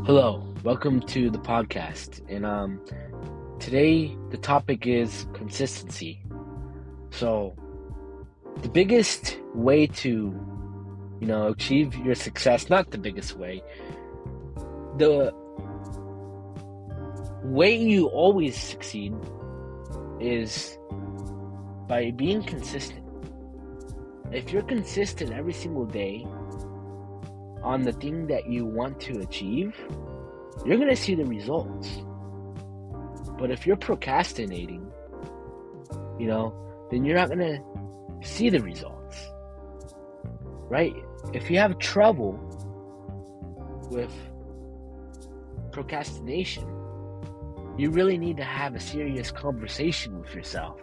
Hello, welcome to the podcast. And today the topic is consistency. So, the biggest way to, achieve your success, not the biggest way. The way you always succeed is by being consistent. If you're consistent every single day on the thing that you want to achieve, you're going to see the results. But if you're procrastinating, then you're not going to see the results, right? If you have trouble with procrastination, you really need to have a serious conversation with yourself.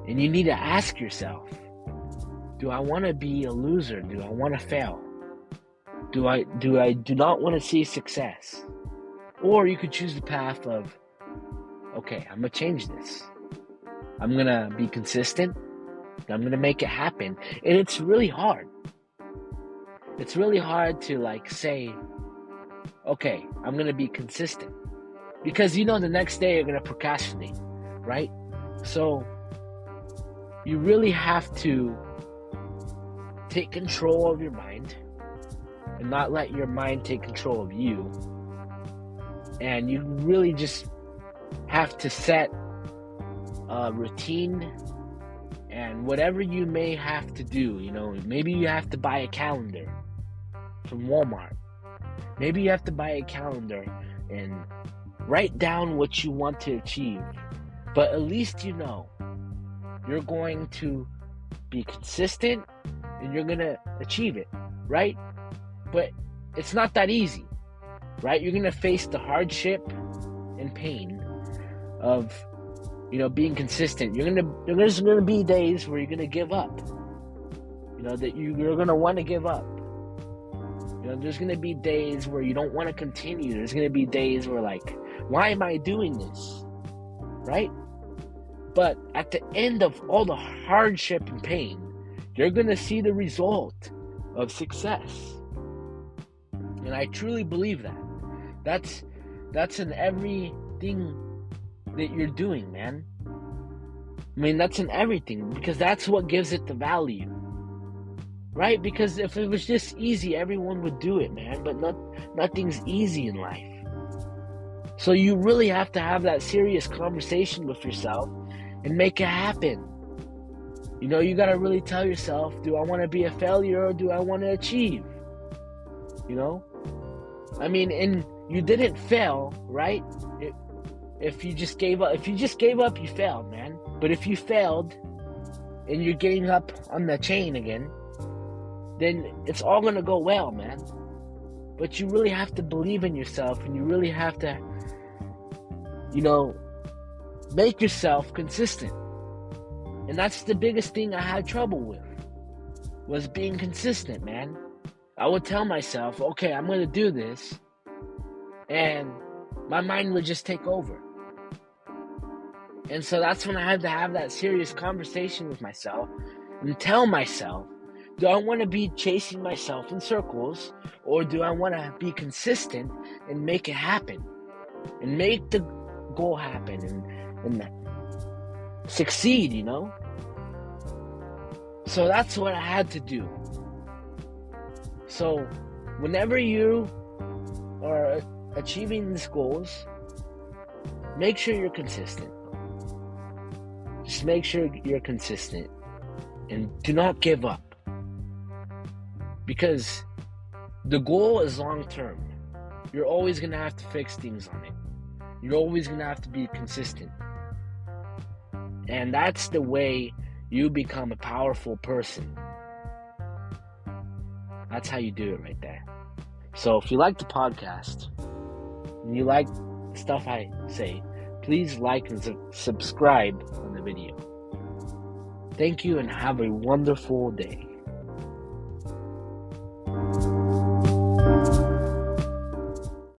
And you need to ask yourself, do I want to be a loser? Do I want to fail? Do I do not want to see success? Or you could choose the path of, okay, I'm going to change this. I'm going to be consistent. I'm going to make it happen. And it's really hard. It's really hard to say, okay, I'm going to be consistent. Because the next day you're going to procrastinate, right? So you really have to take control of your mind and not let your mind take control of you. And you really just have to set a routine and whatever you may have to do. Maybe you have to buy a calendar from Walmart. Maybe you have to buy a calendar and write down what you want to achieve. But at least you're going to be consistent and you're going to achieve it, right? But it's not that easy, right? You're going to face the hardship and pain of, being consistent. There's going to be days where you're going to give up, that you're going to want to give up. There's going to be days where you don't want to continue. There's going to be days where why am I doing this, right? But at the end of all the hardship and pain, you're going to see the result of success. And I truly believe that. That's in everything that you're doing, man. That's in everything, because that's what gives it the value. Right? Because if it was just easy, everyone would do it, man. But nothing's easy in life. So you really have to have that serious conversation with yourself and make it happen. You got to really tell yourself, do I want to be a failure or do I want to achieve? And you didn't fail, right? If you just gave up, you failed, man. But if you failed and you're getting up on the chain again, then it's all going to go well, man. But you really have to believe in yourself, and you really have to, make yourself consistent. And that's the biggest thing I had trouble with, was being consistent, man. I would tell myself, okay, I'm going to do this, and my mind would just take over. And so that's when I had to have that serious conversation with myself and tell myself, do I want to be chasing myself in circles, or do I want to be consistent and make it happen and make the goal happen and succeed, So that's what I had to do. So whenever you are achieving these goals, make sure you're consistent. Just make sure you're consistent and do not give up. Because the goal is long term. You're always going to have to fix things on it. You're always going to have to be consistent. And that's the way you become a powerful person. That's how you do it right there. So if you like the podcast and you like stuff I say, please like and subscribe on the video. Thank you and have a wonderful day.